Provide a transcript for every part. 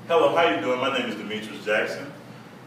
Hello, how you doing? My name is Demetrius Jackson.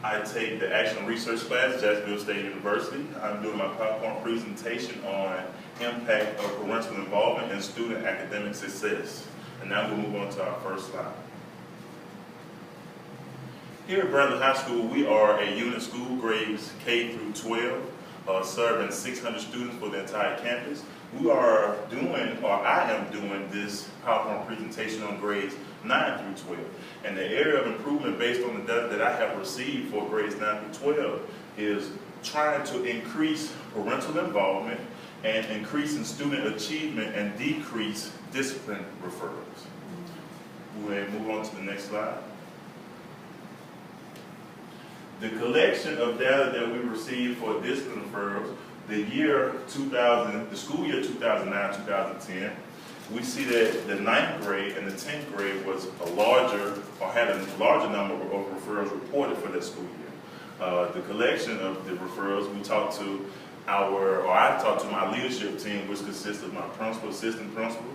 I take the Action Research class at Jacksonville State University. I'm doing my PowerPoint presentation on impact of parental involvement in student academic success. And now we'll move on to our first slide. Here at Parental High School, we are a unit school, grades K through 12, serving 600 students for the entire campus. We are doing, or I am doing, this PowerPoint presentation on grades 9 through 12. And the area of improvement based on the data that I have received for grades 9 through 12 is trying to increase parental involvement and increasing student achievement and decrease discipline referrals. We'll move on to the next slide. The collection of data that we received for discipline referrals, the school year 2009-2010, we see that the 9th grade and the 10th grade was had a larger number of referrals reported for that school year. The collection of the referrals, I talked to my leadership team, which consists of my principal, assistant principal,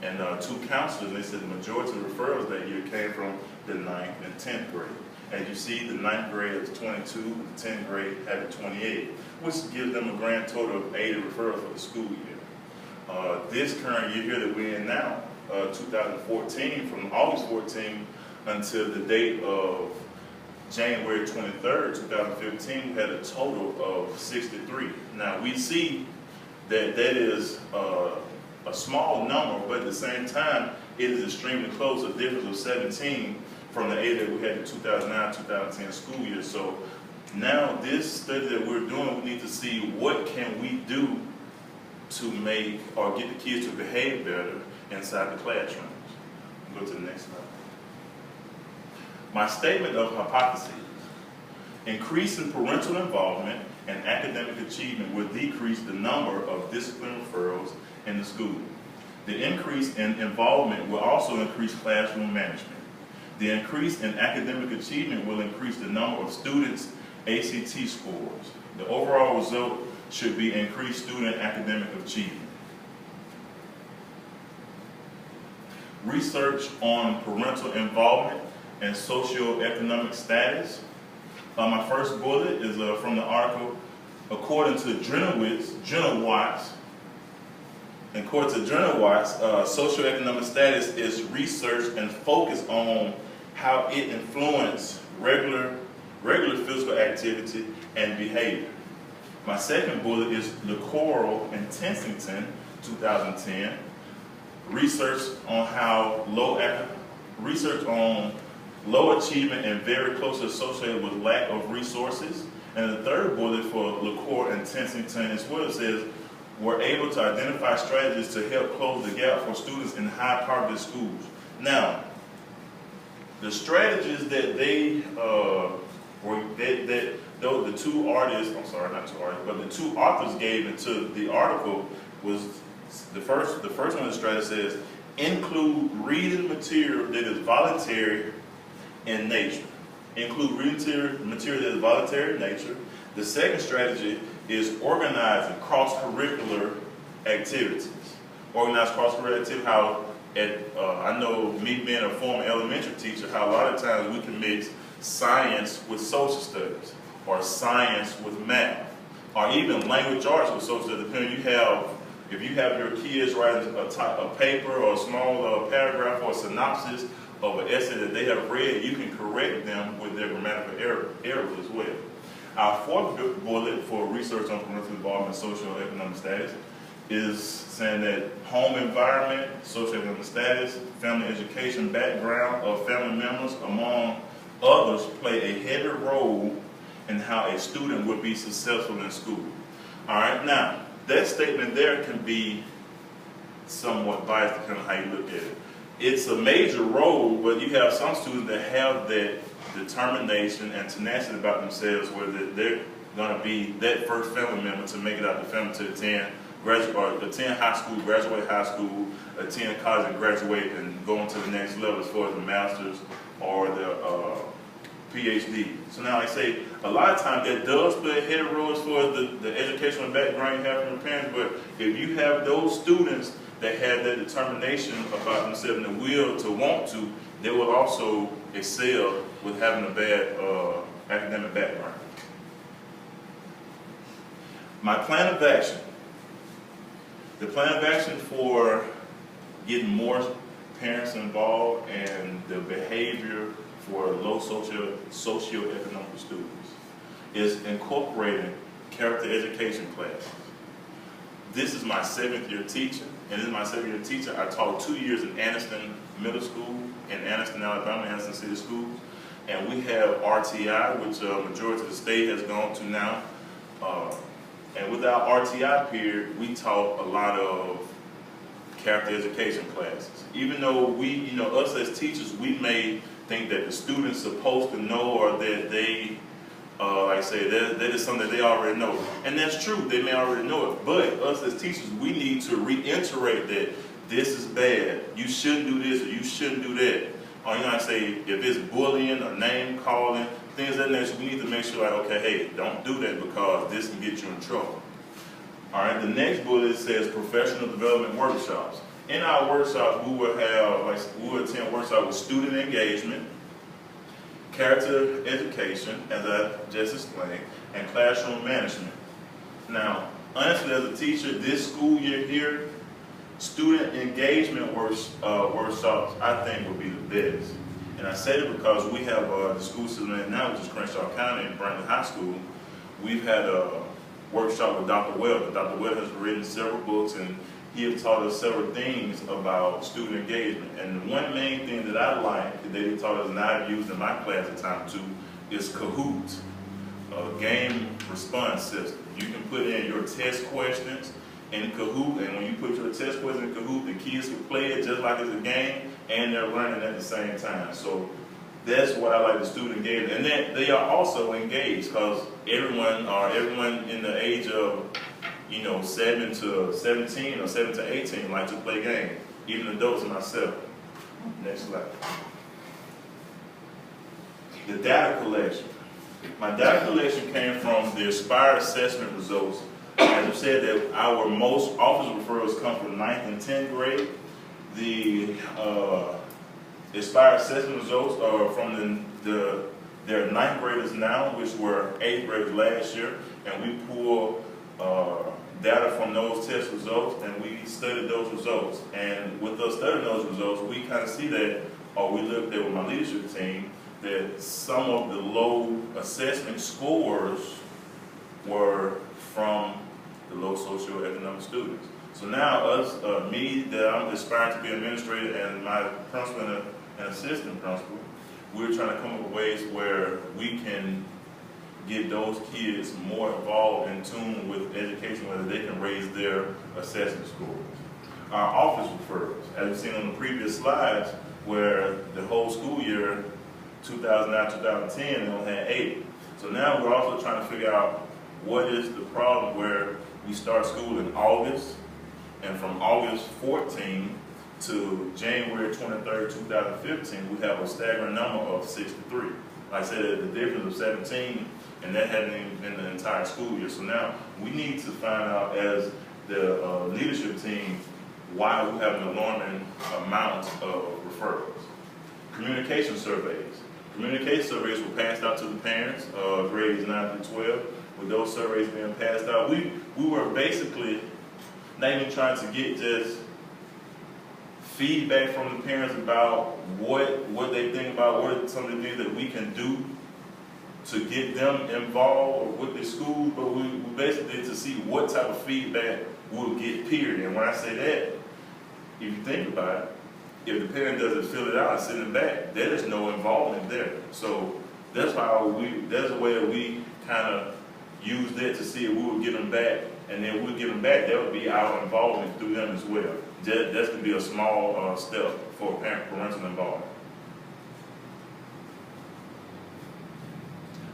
and 2 counselors, and they said the majority of referrals that year came from the 9th and 10th grade. As you see, the 9th grade has 22, and the 10th grade had 28, which gives them a grand total of 80 referrals for the school year. This current year here that we're in now, 2014, from August 14 until the date of January 23rd, 2015, we had a total of 63. Now, we see that that is a small number, but at the same time, it is extremely close, a difference of 17 from the 8 that we had in 2009-2010 school year. So now this study that we're doing, we need to see what can we do to make or get the kids to behave better inside the classrooms. Go to the next slide. My statement of hypotheses. Increasing parental involvement and academic achievement will decrease the number of discipline referrals in the school. The increase in involvement will also increase classroom management. The increase in academic achievement will increase the number of students' ACT scores. The overall result should be increased student academic achievement. Research on parental involvement and socioeconomic status. My first bullet is from the article, according to Watts, socioeconomic status is research and focus on how it influences regular physical activity and behavior. My second bullet is Lacoral and Tensington, 2010, research on low achievement and very closely associated with lack of resources. And the third bullet for Lacoral and Tensington is what it says, we're able to identify strategies to help close the gap for students in high poverty schools. Now, the strategies that the two authors gave into the article was the first one of the strategies says, include reading material that is voluntary in nature. Include reading material that is voluntary in nature. The second strategy is organizing cross-curricular activities. Organize cross-curricular activities, how I know me being a former elementary teacher, how a lot of times we can mix science with social studies, or science with math, or even language arts with social studies. Depending, if you have your kids writing a paper or a small paragraph or a synopsis of an essay that they have read, you can correct them with their grammatical errors as well. Our fourth bullet for research on parental involvement and socioeconomic status is saying that home environment, socioeconomic status, family education background of family members, among others, play a heavy role in how a student would be successful in school. All right, now, that statement there can be somewhat biased depending on how you look at it. It's a major role, but you have some students that have that determination and tenacity about themselves where they're going to be that first family member to make it out the family to attend high school, graduate high school, attend college and graduate and go on to the next level as far as the master's or the PhD. So now, like I say, a lot of times that does play a heavy role as far as the educational background you have from your parents, but if you have those students that have that determination about themselves and the will to want to, they will also excel with having a bad academic background. My plan of action. The plan of action for getting more parents involved and the behavior for low socioeconomic students is incorporating character education classes. This is my 7th year teaching, and in my 7th year teaching, I taught 2 years in Anniston Middle School in Anniston, Alabama, Anniston City Schools, and we have RTI, which a majority of the state has gone to now. And with our RTI period, we taught a lot of character education classes. Even though we, us as teachers, we may think that the student's supposed to know, or that they, like I say, that is something that they already know. And that's true, they may already know it. But us as teachers, we need to reiterate that this is bad. You shouldn't do this, or you shouldn't do that. Or I say, if it's bullying or name calling, things of that nature, we need to make sure, like, okay, hey, don't do that because this can get you in trouble. All right, the next bullet says professional development workshops. In our workshops, we will attend workshops with student engagement, character education, as I just explained, and classroom management. Now, honestly, as a teacher, this school year here, student engagement workshops, I think, would be the best. And I say it because we have the school system now, which is Crenshaw County and Brantley High School. We've had a workshop with Dr. Weld. Dr. Weld has written several books, and he has taught us several things about student engagement. And one main thing that I like that he taught us, and I've used in my class at time too, is Kahoot, a game response system. You can put in your test questions in Kahoot, and when you put your test questions in Kahoot, the kids can play it just like it's a game, and they're learning at the same time. So that's what I like the student engagement. And then they are also engaged, because everyone in the age of 7 to 17 or 7 to 18 like to play games, even adults and myself. Next slide. The data collection. My data collection came from the Aspire assessment results. As I said, that our most office referrals come from 9th and 10th grade. The Aspire assessment results are from their 9th graders now, which were 8th graders last year, and we pull data from those test results, and we studied those results. And with us studying those results, we kind of see that, or we looked at with my leadership team, that some of the low assessment scores were from the low socioeconomic students. So now me, that I'm aspiring to be an administrator, and my principal and assistant principal, we're trying to come up with ways where we can get those kids more involved in tune with education, whether they can raise their assessment scores. Our office referrals, as you've seen on the previous slides, where the whole school year, 2009-2010, they only had 8. So now we're also trying to figure out what is the problem where we start school in August, and from August 14 to January 23rd, 2015, we have a staggering number of 63. Like I said, the difference of 17, and that hadn't even been the entire school year. So now we need to find out, as the leadership team, why we have an alarming amount of referrals. Communication surveys. Communication surveys were passed out to the parents, grades 9 through 12. With those surveys being passed out, we were basically not even trying to get just feedback from the parents about what they think about, what are some of the things that we can do to get them involved with the schools, but we basically did to see what type of feedback we'll get, period. And when I say that, if you think about it, if the parent doesn't fill it out and send it back, there is no involvement there. So that's there's a way that we kind of use that to see if we would get them back, and then we'll get them back, that would be our involvement through them as well. That could be a small step for parental involvement.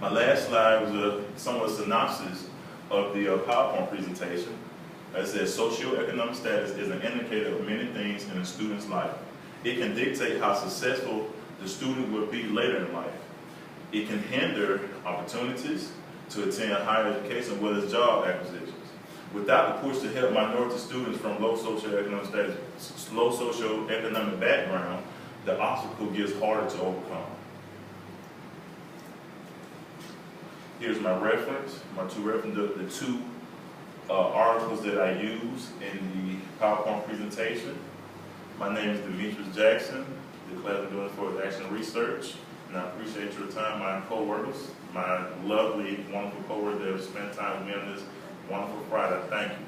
My last slide was a somewhat synopsis of the PowerPoint presentation. It says socioeconomic status is an indicator of many things in a student's life. It can dictate how successful the student will be later in life. It can hinder opportunities to attend higher education as well as job acquisitions. Without the push to help minority students from low socioeconomic status, low socioeconomic background, the obstacle gets harder to overcome. Here's my reference, my two references, the two articles that I use in the PowerPoint presentation. My name is Demetrius Jackson. The class I'm doing for is Action Research, and I appreciate your time, my co-workers, my lovely, wonderful co-workers that have spent time with me on this wonderful Friday. Thank you.